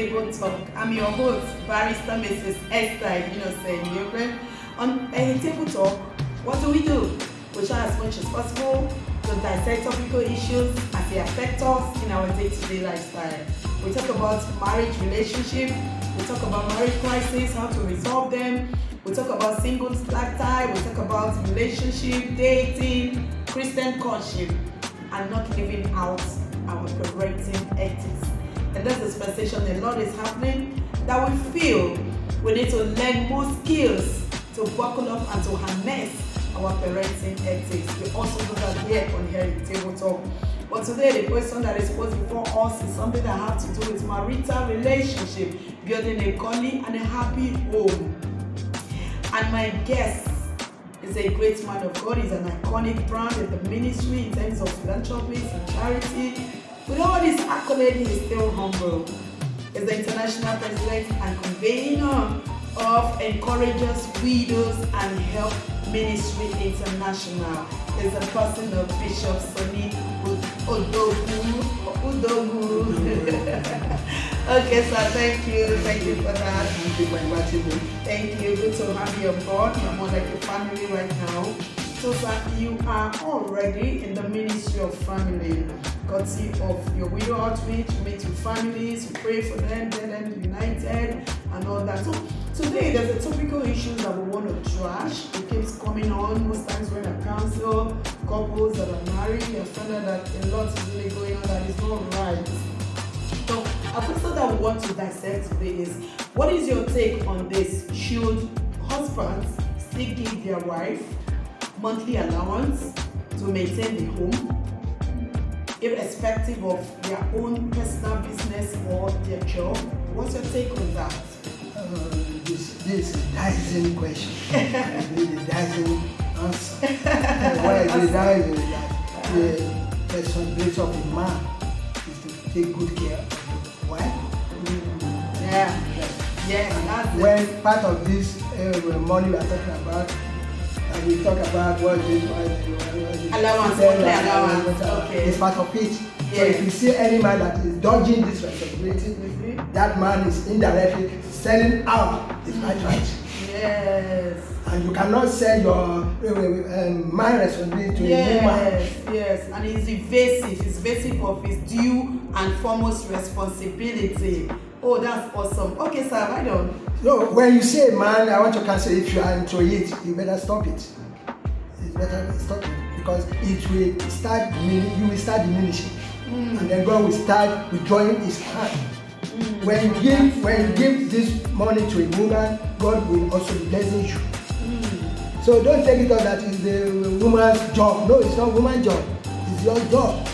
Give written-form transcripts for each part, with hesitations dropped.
Table Talk. I'm your host, Barrister Mrs. Esther, On Table Talk, what do? We try as much as possible to dissect topical issues as they affect us in our day-to-day lifestyle. We talk about marriage relationship, we talk about marriage crisis, how to resolve them, we talk about singles black tie, we talk about relationship, dating, Christian courtship, and not living out our parenting ethics. And that's the dispensation a lot is happening that we feel we need to learn more skills to buckle up and to harness our parenting ethics. We also do that here on Table Talk. But today the question that is posed before us is something that has to do with marital relationship, building a godly and a happy home. And my guest is a great man of God. He's an iconic brand in the ministry in terms of philanthropy and charity. With all this accolade, he is still humble. He's the international president and convener of Encouragers, Widows and Help Ministry International. He's a person of Bishop Sonny Udogwu. Okay, sir, thank you for that. Thank you for inviting me. Thank you. Good to have you on board. You're more like a family right now. So, sir, you are already in the ministry of family, courtesy of your widow outreach. You meet with families, you pray for them, get them united, and all that. So, today there's a topical issue that we want to trash. It keeps coming on most times when I counsel couples that are married. I find out that a lot is really going on that is not right. So, a question that we want to dissect today is, what is your take on this? Should husbands still give their wife monthly allowance to maintain the home, irrespective of their own personal business or their job? What's your take on that? This is a dicing question. Really dicing answer. What I say is that the responsibility of a man is to take good care of the wife. Yeah. When part of this money we are talking about, and we talk about what is allowance, okay. It's part of it. Yeah. So if you see any man that is dodging this responsibility, that man is indirectly selling out his right. Yes. And you cannot sell your man responsibility to a woman. Yes, and he's evasive. He's evasive of his due and foremost responsibility. Oh, that's awesome. Okay, sir, right on. No, when you say man, I want to cancel. If you are into it, you better stop it. It's better to stop it because it will start. You will start diminishing, and then God will start withdrawing His hand. When you give this money to a woman, God will also be blessing you. So don't take it out that it's the woman's job. No, it's not woman's job. It's your job.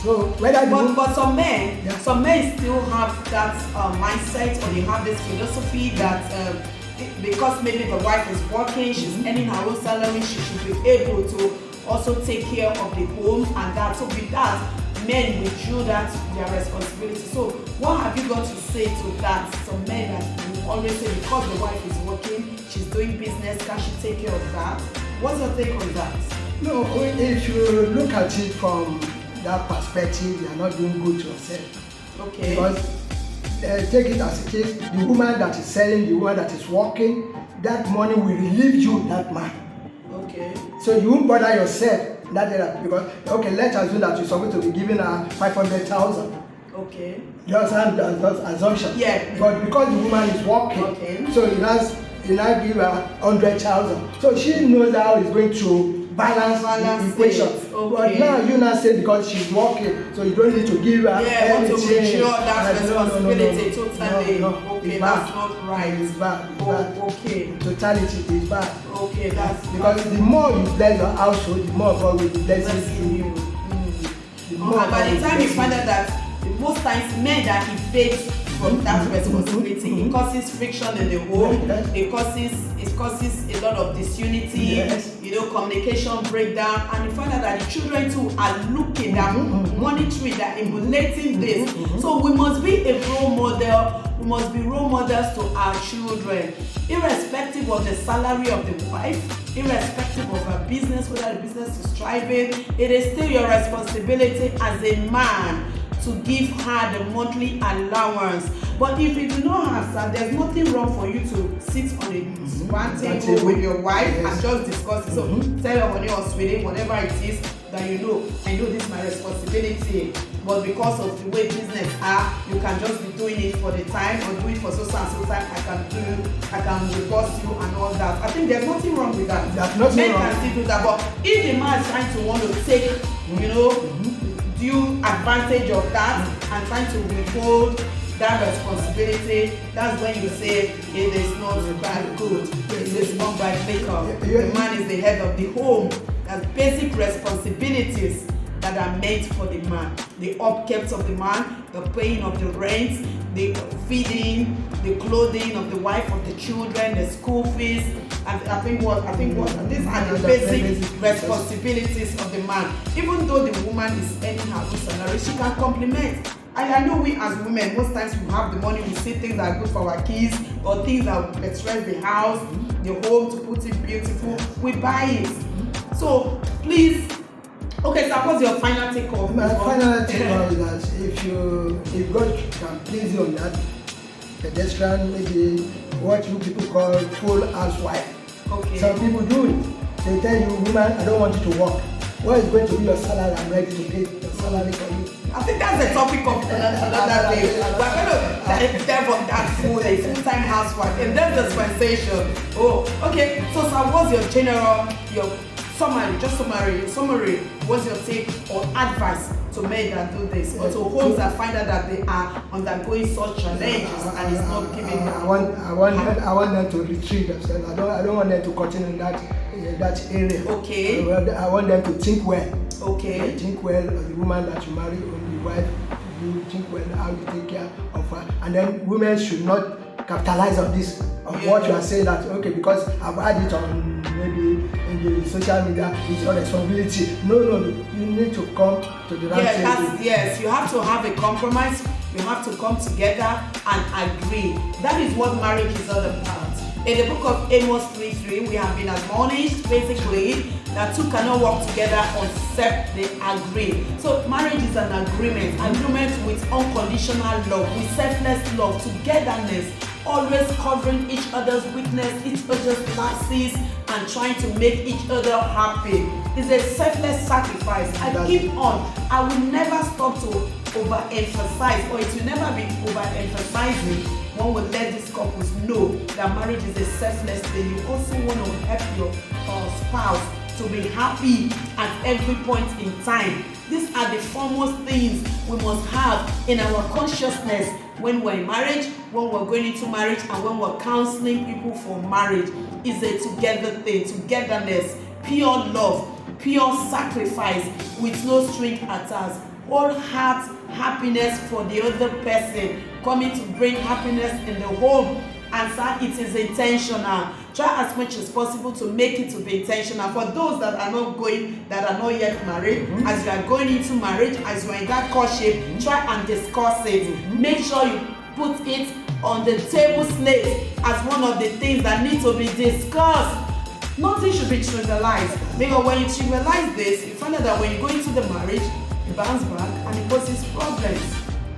So whether but some men still have that mindset, or they have this philosophy that because maybe the wife is working, she's earning her own salary, she should be able to also take care of the home and that. So with that, men withdrew that their responsibility. So what have you got to say to that? Some men that will always say because the wife is working, she's doing business, can she take care of that? What's your take on that? No, if you look at it from that perspective, you are not doing good to yourself. Okay. Because take it as it is, the woman that is selling, the woman that is working, that money will relieve you, that man. Okay. So you won't bother yourself that area because let's assume that you're supposed to be giving her 500,000. Okay. You understand that assumption? Yeah. But because the woman is working, so you now give her 100,000. So she knows how it's going to balance the equation. Okay. But now you now say because she's working, so you don't need to give her anything. Want to withdraw that responsibility totally. No. Okay, it's that's bad. not right. It's bad. Okay. Totality is bad. Okay, that's because the more you bless your household, the more God will be blessing you. And by the time you find out that most times men that evade from that responsibility, it causes friction in the home, it causes a lot of disunity, communication breakdown, and you find out that the children too are looking at monitoring, they're emulating this. So we must be a role model. We must be role models to our children, irrespective of the salary of the wife, irrespective of her business, whether the business is thriving. It is still your responsibility as a man to to give her the monthly allowance. But if you do not have, sir, there's nothing wrong for you to sit on a one table with your wife and just discuss it. So tell your money or sweetie, whatever it is that I know this is my responsibility. But because of the way business are, you can just be doing it for the time or do it for so and so time. I can reverse you and all that. I think there's nothing wrong with that. Men can still do that. But if the man is trying to want to take, due advantage of that and trying to withhold that responsibility, that's when you say it is not that good. It is not by makeup. The man is the head of the home. That's basic responsibilities that are meant for the man. The upkeep of the man, the paying of the rent, the feeding, the clothing of the wife, of the children, the school fees. And I think these are the basic responsibilities of the man. Even though the woman is earning her own salary, she can complement. And I know we as women, most times we have the money, we see things that are good for our kids or things that will express the house, the home, to put it beautiful. We buy it. So please, okay, suppose your final take off. My final take off is that if God can please you on that pedestrian, maybe what you people call full housewife. Okay. Some people do it. They tell you, woman, I don't want you to work. What is going to be your salary? I'm ready to pay your salary for you. I think that's the topic of another day. We're going to delve on that full-time housewife. And then dispensation. Oh, okay. So what's your summary, what's your take or advice to men that do this, or to homes that find out that they are undergoing such challenges and it's not giving them? I want them to retrieve themselves. I don't want them to continue in that area. Okay. I want them to think well. Okay. Think well of the woman that you marry, or the wife. You think well how you take care of her, and then women should not capitalize on this. What you are saying that because I've had it on maybe in the social media, it's your responsibility. No, you need to come to the right table. Yes, you have to have a compromise. You have to come together and agree. That is what marriage is all about. In the book of Amos 3:3, we have been admonished basically that two cannot work together except they agree. So marriage is an agreement with unconditional love, with selfless love, togetherness, always covering each other's weakness, each other's losses, and trying to make each other happy. It's a selfless sacrifice. I keep on. I will never stop to overemphasize, or it will never be overemphasizing. One will let these couples know that marriage is a selfless thing. You also want to help your spouse to be happy at every point in time. These are the foremost things we must have in our consciousness when we're in marriage, when we're going into marriage, and when we're counseling people for marriage. It's a together thing, togetherness, pure love, pure sacrifice with no string attached. All heart happiness for the other person, coming to bring happiness in the home. And sir, it is intentional. Try as much as possible to make it to be intentional. For those that are not yet married, as you are going into marriage, as you are in that courtship, try and discuss it. Make sure you put it on the table slate as one of the things that need to be discussed. Nothing should be trivialized. Because when you trivialize this, you find out that when you go into the marriage, it bounce back and it causes problems.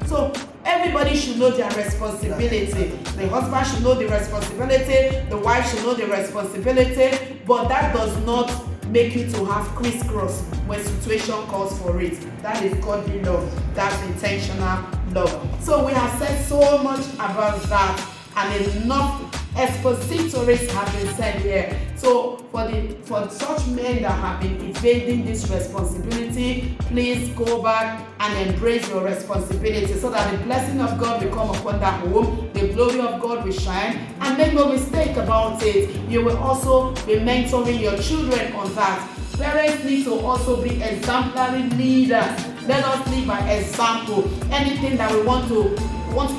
So everybody should know their responsibility. The husband should know the responsibility, the wife should know the responsibility, but that does not make you to have crisscross when situation calls for it. That is godly love. That's intentional love. So we have said so much about that, and enough expositories have been said here. So for such men that have been evading this responsibility, please go back and embrace your responsibility so that the blessing of God will come upon that home, the glory of God will shine, and make no mistake about it. You will also be mentoring your children on that. Parents need to also be exemplary leaders. Let us lead by example. Anything that we want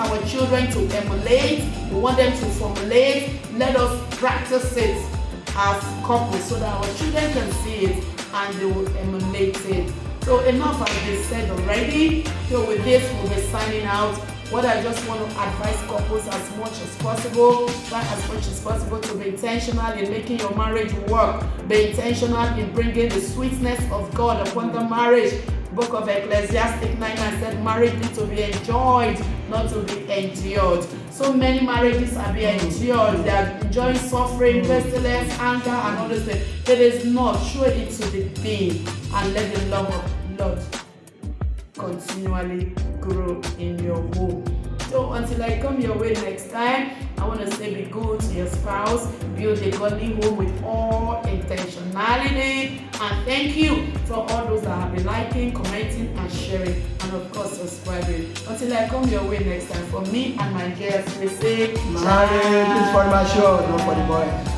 our children to emulate, we want them to formulate, let us practice it as couples so that our children can see it and they will emulate it. So enough has been said already. So with this, we'll be signing out. What I just want to advise couples as much as possible, try as much as possible to be intentional in making your marriage work. Be intentional in bringing the sweetness of God upon the marriage. book of Ecclesiastes 9 and said, marriage is to be enjoyed, not to be endured. So many marriages are being endured. They are enjoying suffering, pestilence, anger, and all those things. It is not. Show it to the being and let the love of Lord continually grow in your home. So until I come your way next time, I want to say be good to your spouse, build a godly home with all intentionality, and thank you for all those that have been liking, commenting, and sharing, and of course subscribing. Until I come your way next time, for me and my guests, we say marriage is for the mature, not for the boy.